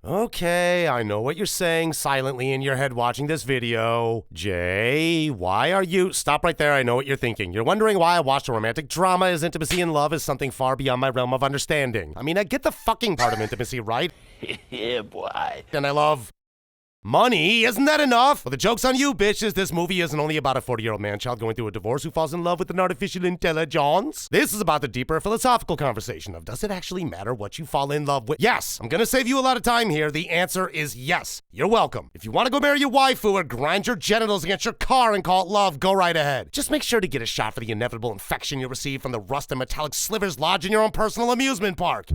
Okay, I know what you're saying silently in your head watching this video. Jay, why are you... Stop right there, I know what you're thinking. You're wondering why I watched a romantic drama as intimacy and love is something far beyond my realm of understanding. I mean, I get the fucking part of intimacy, right? Yeah, boy. And I love... money, isn't that enough? Well, the joke's on you, bitches. This movie isn't only about a 40-year-old man-child going through a divorce who falls in love with an artificial intelligence. This is about the deeper philosophical conversation of, does it actually matter what you fall in love with? Yes, I'm gonna save you a lot of time here. The answer is yes. You're welcome. If you want to go marry your waifu or grind your genitals against your car and call it love, go right ahead. Just make sure to get a shot for the inevitable infection you receive from the rust and metallic slivers lodged in your own personal amusement park.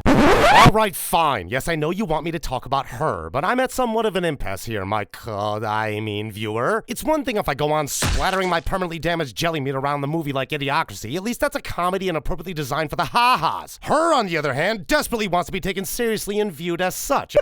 Alright, fine. Yes, I know you want me to talk about her, but I'm at somewhat of an impasse here, viewer. It's one thing if I go on splattering my permanently damaged jelly meat around the movie like Idiocracy. At least that's a comedy and appropriately designed for the ha-has. Her, on the other hand, desperately wants to be taken seriously and viewed as such.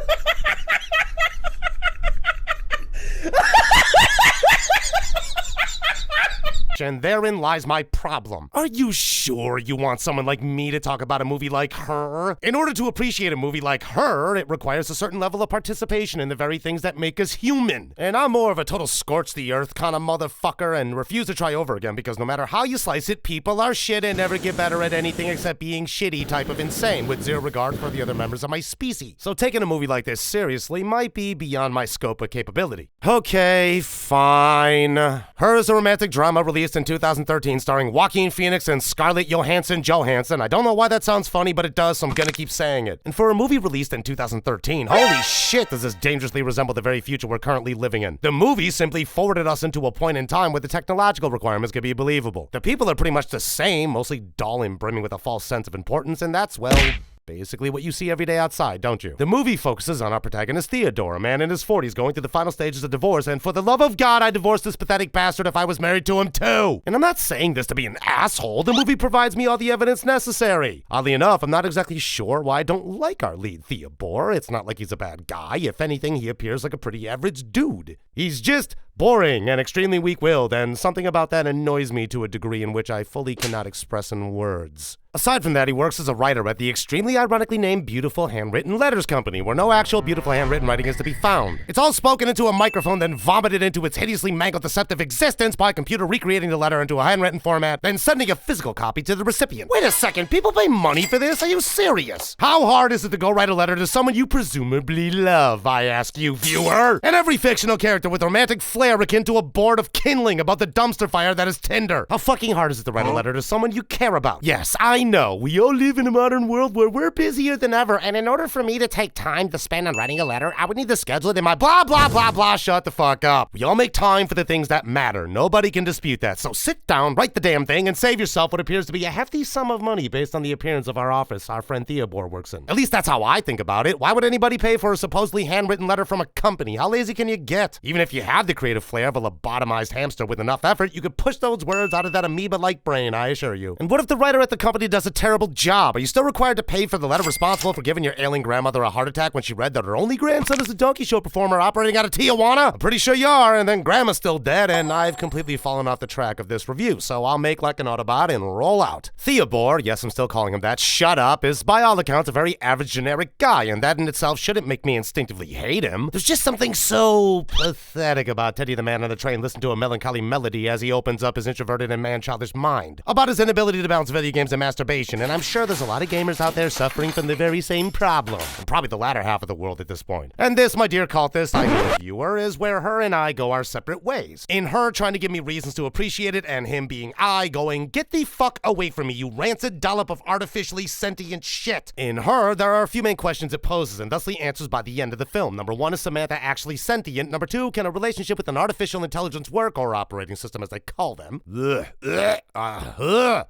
And therein lies my problem. Are you sure you want someone like me to talk about a movie like her? In order to appreciate a movie like her, it requires a certain level of participation in the very things that make us human. And I'm more of a total scorch the earth kind of motherfucker and refuse to try over again because no matter how you slice it, people are shit and never get better at anything except being shitty type of insane with zero regard for the other members of my species. So taking a movie like this seriously might be beyond my scope of capability. Okay, fine. Her is a romantic drama released in 2013 starring Joaquin Phoenix and Scarlett Johansson. I don't know why that sounds funny, but it does, so I'm gonna keep saying it. And for a movie released in 2013, holy shit, does this dangerously resemble the very future we're currently living in. The movie simply forwarded us into a point in time where the technological requirements could be believable. The people are pretty much the same, mostly dull and brimming with a false sense of importance, and that's, well... basically what you see every day outside, don't you? The movie focuses on our protagonist Theodore, a man in his 40s going through the final stages of divorce, and for the love of God, I'd divorce this pathetic bastard if I was married to him too! And I'm not saying this to be an asshole, the movie provides me all the evidence necessary. Oddly enough, I'm not exactly sure why I don't like our lead Theodore. It's not like he's a bad guy. If anything, he appears like a pretty average dude. He's just boring and extremely weak-willed, and something about that annoys me to a degree in which I fully cannot express in words. Aside from that, he works as a writer at the extremely ironically named Beautiful Handwritten Letters Company, where no actual beautiful handwritten writing is to be found. It's all spoken into a microphone, then vomited into its hideously mangled deceptive existence by a computer recreating the letter into a handwritten format, then sending a physical copy to the recipient. Wait a second, people pay money for this? Are you serious? How hard is it to go write a letter to someone you presumably love, I ask you, viewer? And every fictional character with romantic flair akin to a board of kindling about the dumpster fire that is Tinder. How fucking hard is it to write a letter to someone you care about? Yes, I know, we all live in a modern world where we're busier than ever, and in order for me to take time to spend on writing a letter, I would need to schedule it in my blah blah blah blah. Shut the fuck up. We all make time for the things that matter. Nobody can dispute that. So sit down, write the damn thing, and save yourself what appears to be a hefty sum of money based on the appearance of our office our friend Theodore works in. At least that's how I think about it. Why would anybody pay for a supposedly handwritten letter from a company? How lazy can you get? Even if you had the creative flair of a lobotomized hamster with enough effort, you could push those words out of that amoeba-like brain, I assure you. And what if the writer at the company does a terrible job? Are you still required to pay for the letter responsible for giving your ailing grandmother a heart attack when she read that her only grandson is a donkey show performer operating out of Tijuana? I'm pretty sure you are, and then grandma's still dead, and I've completely fallen off the track of this review, so I'll make like an Autobot and roll out. Theodore, yes, I'm still calling him that, shut up, is by all accounts a very average generic guy, and that in itself shouldn't make me instinctively hate him. There's just something so pathetic about Teddy the man on the train listening to a melancholy melody as he opens up his introverted and man-childish mind about his inability to balance video games and masturbation, and I'm sure there's a lot of gamers out there suffering from the very same problem. And probably the latter half of the world at this point. And this, my dear cultist, I mean viewer, is where her and I go our separate ways. In her trying to give me reasons to appreciate it, and him being I going, get the fuck away from me, you rancid dollop of artificially sentient shit. In her, there are a few main questions it poses, and thusly answers by the end of the film. Number one, is Samantha actually sentient? Number two, can a relationship with an artificial intelligence work, or operating system as they call them?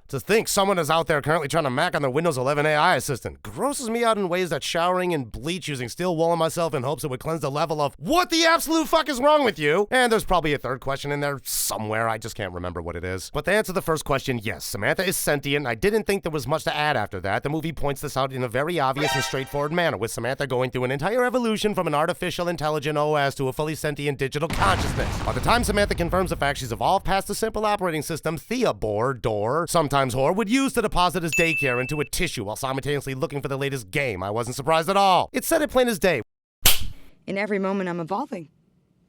To think someone is out there currently trying to mac on their Windows 11 AI assistant grosses me out in ways that showering in bleach using steel wool on myself in hopes it would cleanse the level of what the absolute fuck is wrong with you? And there's probably a third question in there somewhere, I just can't remember what it is. But to answer the first question, yes, Samantha is sentient. I didn't think there was much to add after that. The movie points this out in a very obvious and straightforward manner, with Samantha going through an entire evolution from an artificial intelligent OS to a fully sentient digital consciousness this. By the time Samantha confirms the fact she's evolved past the simple operating system Theobor, sometimes whore, would use to deposit his daycare into a tissue while simultaneously looking for the latest game, I wasn't surprised at all. It said it plain as day. In every moment, I'm evolving,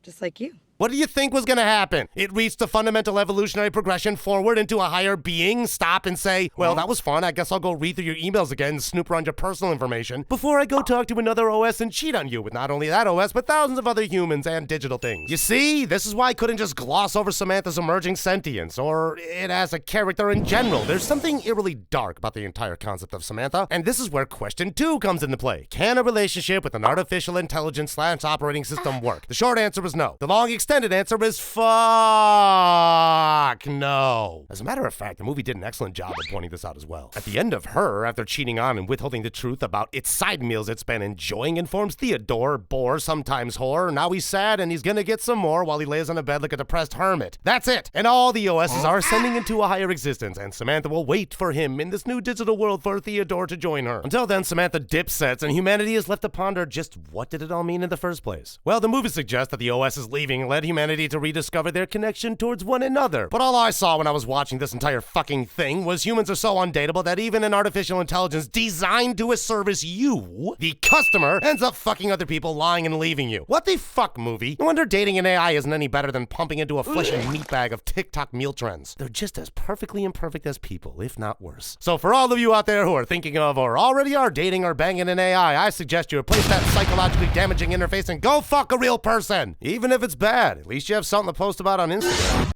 just like you. What do you think was gonna happen? It reached a fundamental evolutionary progression forward into a higher being, stop and say, well, that was fun, I guess I'll go read through your emails again and snoop around your personal information before I go talk to another OS and cheat on you with not only that OS, but thousands of other humans and digital things. You see, this is why I couldn't just gloss over Samantha's emerging sentience, or it as a character in general. There's something eerily dark about the entire concept of Samantha, and this is where question 2 comes into play. Can a relationship with an artificial intelligence / operating system work? The short answer is no. The long extended answer is fuck no. As a matter of fact, the movie did an excellent job of pointing this out as well. At the end of Her, after cheating on and withholding the truth about its side meals it's been enjoying, informs Theodore, bore, sometimes whore, now he's sad and he's gonna get some more while he lays on a bed like a depressed hermit. That's it. And all the OSs are ascending into a higher existence, and Samantha will wait for him in this new digital world for Theodore to join her. Until then, Samantha dipsets and humanity is left to ponder just what did it all mean in the first place. Well, the movie suggests that the OS is leaving led humanity to rediscover their connection towards one another. But all I saw when I was watching this entire fucking thing was humans are so undateable that even an artificial intelligence designed to service you, the customer, ends up fucking other people, lying and leaving you. What the fuck, movie? No wonder dating an AI isn't any better than pumping into a fleshy meat bag of TikTok meal trends. They're just as perfectly imperfect as people, if not worse. So for all of you out there who are thinking of or already are dating or banging an AI, I suggest you replace that psychologically damaging interface and go fuck a real person. Even if it's bad, at least you have something to post about on Instagram.